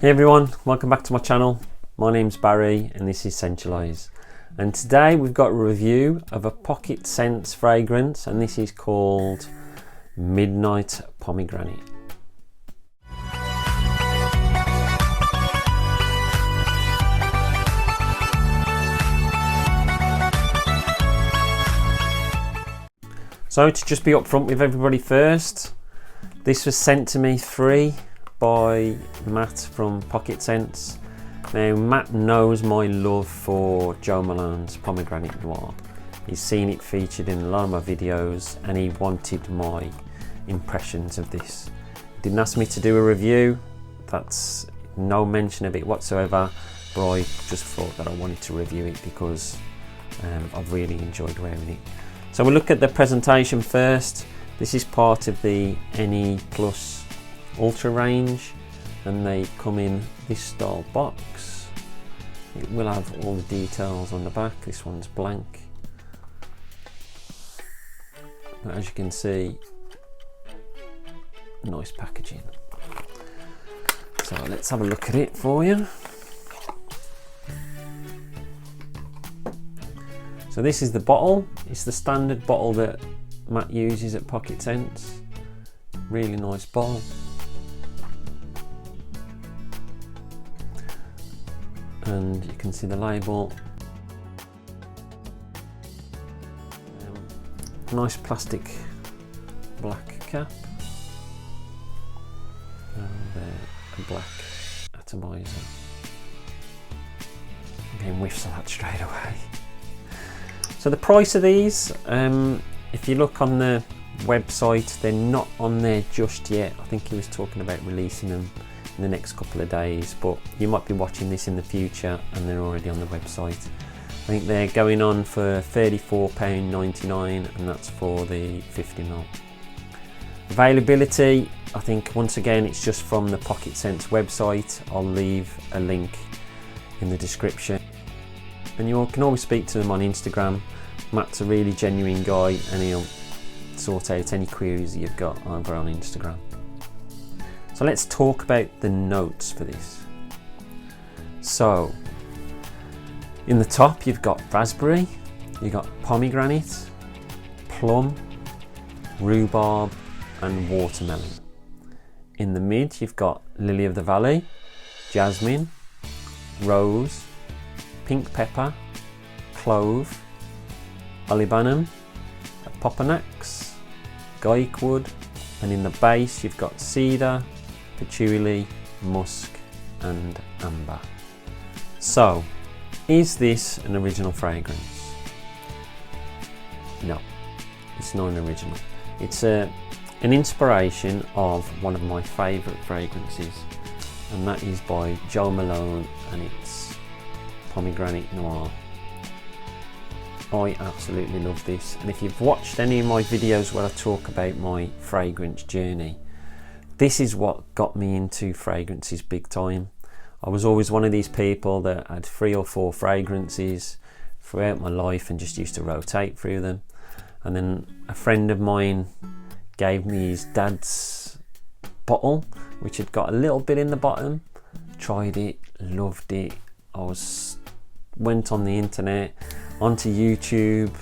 Hey everyone, welcome back to my channel. My name's Barry and this is Sensualize. And today we've got a review of a Pocket Scents fragrance, and this is called Midnight Pomegranate. So to just be upfront with everybody first, this was sent to me free by Matt from Pocket Scents. Now Matt knows my love for Joe Malone's Pomegranate Noir. He's seen it featured in a lot of my videos and he wanted my impressions of this. He didn't ask me to do a review, that's no mention of it whatsoever, but I just thought that I wanted to review it because I've really enjoyed wearing it. So we'll look at the presentation first. This is part of the NE Plus Ultra range and they come in this style box. It will have all the details on the back. This one's blank, but as you can see, nice packaging. So let's have a look at it for you. So this is the bottle. It's the standard bottle that Matt uses at Pocket Scents. Really nice bottle. And you can see the label. Nice plastic black cap. And a black atomizer. Again, whiffs of that straight away. So the price of these, if you look on the website, they're not on there just yet. I think he was talking about releasing them in the next couple of days, but you might be watching this in the future and they're already on the website. I think they're going on for £34.99 and that's for the 50ml. Availability, I think once again it's just from the Pocket Scents website. I'll leave a link in the description. And you can always speak to them on Instagram. Matt's a really genuine guy and he'll sort out any queries that you've got over on Instagram. So let's talk about the notes for this. So in the top you've got raspberry, you've got pomegranate, plum, rhubarb and watermelon. In the mid you've got lily of the valley, jasmine, rose, pink pepper, clove, olibanum, popanax, gaiac wood, and in the base you've got cedar, patchouli, musk and amber. So is this an original fragrance? No, it's not an original. It's an inspiration of one of my favourite fragrances, and that is by Joe Malone and it's Pomegranate Noir. I absolutely love this, and if you've watched any of my videos where I talk about my fragrance journey, this is what got me into fragrances big time. I was always one of these people that had 3 or 4 fragrances throughout my life and just used to rotate through them. And then a friend of mine gave me his dad's bottle, which had got a little bit in the bottom. Tried it, loved it. Went on the internet, onto YouTube,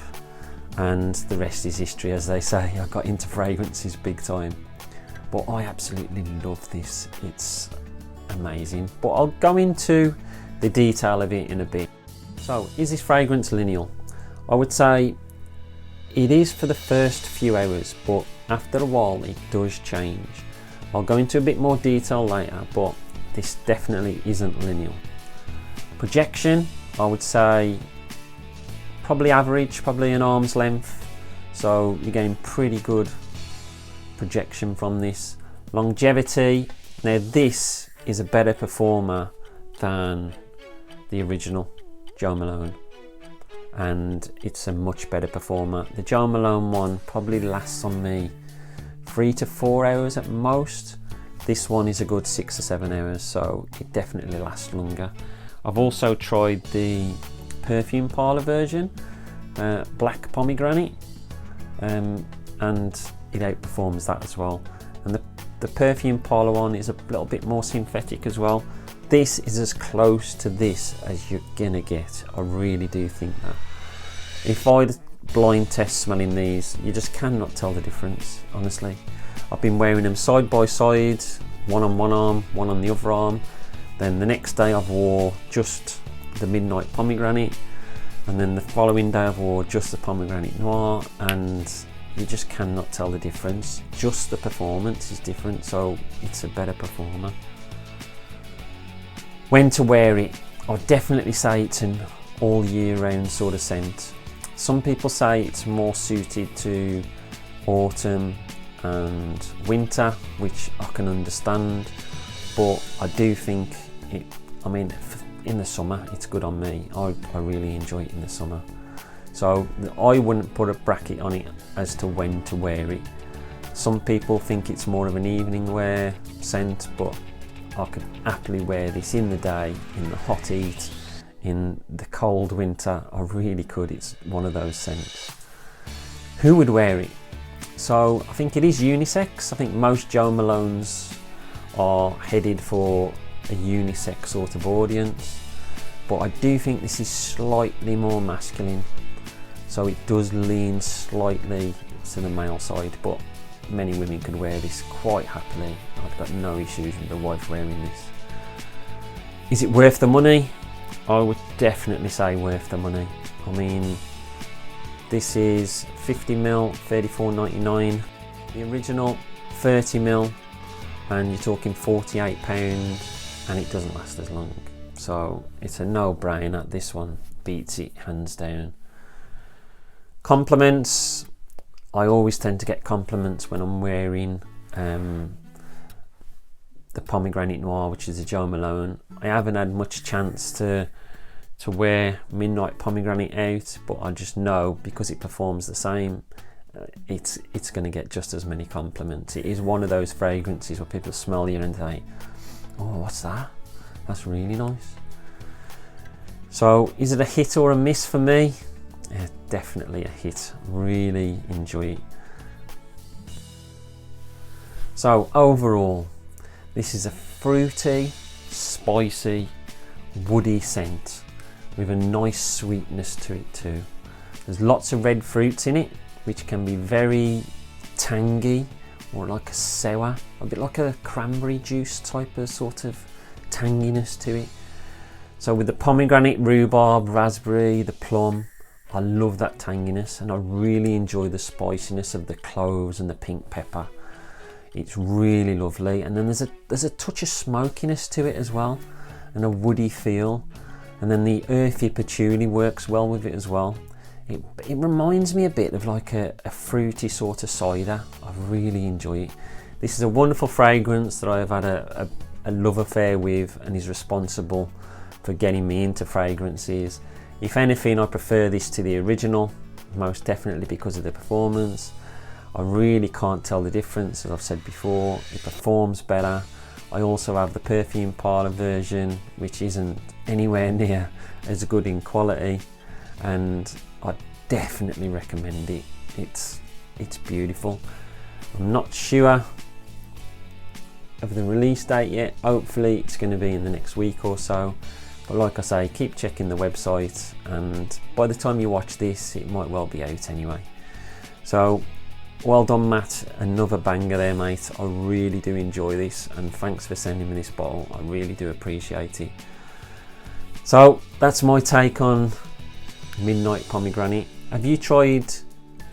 and the rest is history, as they say. I got into fragrances big time. But I absolutely love this. It's amazing. But I'll go into the detail of it in a bit. So, is this fragrance lineal? I would say it is for the first few hours, but after a while it does change. I'll go into a bit more detail later, but this definitely isn't lineal. Projection, I would say probably average, probably an arm's length. So you're getting pretty good projection from this. Longevity, now this is a better performer than the original Joe Malone, and it's a much better performer. The Joe Malone one probably lasts on me 3 to 4 hours at most. This one is a good 6 or 7 hours, so it definitely lasts longer. I've also tried the perfume parlour version, black pomegranate, and it outperforms that as well. And the The perfume parlour one is a little bit more synthetic as well. This is as close to this as you're gonna get. I really do think that. If I'd blind test smelling these, you just cannot tell the difference, honestly. I've been wearing them side by side, one on one arm, one on the other arm. Then the next day I've wore just the Midnight Pomegranate, and then the following day I've wore just the Pomegranate Noir, and you just cannot tell the difference. Just the performance is different, so it's a better performer. When to wear it, I'd definitely say it's an all year round sort of scent. Some people say it's more suited to autumn and winter, which I can understand, but I do think it, I mean, in the summer it's good on me. I really enjoy it in the summer. So I wouldn't put a bracket on it as to when to wear it. Some people think it's more of an evening wear scent, but I could happily wear this in the day, in the hot heat, in the cold winter. I really could. It's one of those scents. Who would wear it? So I think it is unisex. I think most Jo Malones are headed for a unisex sort of audience, but I do think this is slightly more masculine, so it does lean slightly to the male side, but many women could wear this quite happily. I've got no issues with the wife wearing this. Is it worth the money? I would definitely say worth the money. I mean, this is 50ml, £34.99. The original 30ml, and you're talking £48, and it doesn't last as long. So it's a no-brainer. This one beats it hands down. Compliments. I always tend to get compliments when I'm wearing the Pomegranate Noir, which is a Jo Malone. I haven't had much chance to wear Midnight Pomegranate out, but I just know because it performs the same, it's going to get just as many compliments. It is one of those fragrances where people smell you and say, oh, what's that? That's really nice. So is it a hit or a miss for me? Yeah, definitely a hit. Really enjoy it. So overall, this is a fruity, spicy, woody scent with a nice sweetness to it too. There's lots of red fruits in it, which can be very tangy, or like a sour, a bit like a cranberry juice type of sort of tanginess to it. So with the pomegranate, rhubarb, raspberry, the plum, I love that tanginess, and I really enjoy the spiciness of the cloves and the pink pepper. It's really lovely, and then there's a touch of smokiness to it as well, and a woody feel, and then the earthy patchouli works well with it as well. It reminds me a bit of like a fruity sort of cider. I really enjoy it. This is a wonderful fragrance that I have had a love affair with, and is responsible for getting me into fragrances. If anything, I prefer this to the original, most definitely because of the performance. I really can't tell the difference, as I've said before. It performs better. I also have the perfume parlour version, which isn't anywhere near as good in quality, and I definitely recommend it. It's beautiful. I'm not sure of the release date yet. Hopefully it's going to be in the next week or so. But like I say, keep checking the website, and by the time you watch this, it might well be out anyway. So, well done, Matt. Another banger there, mate. I really do enjoy this, and thanks for sending me this bottle. I really do appreciate it. So, that's my take on Midnight Pomegranate. Have you tried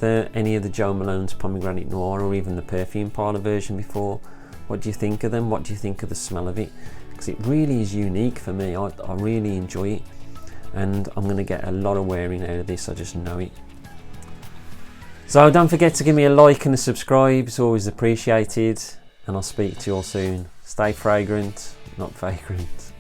any of the Jo Malone's Pomegranate Noir, or even the perfume parlour version before? What do you think of them? What do you think of the smell of it? Because it really is unique for me. I really enjoy it, and I'm going to get a lot of wearing out of this. I just know it. So don't forget to give me a like and a subscribe. It's always appreciated, and I'll speak to you all soon. Stay fragrant, not vagrant.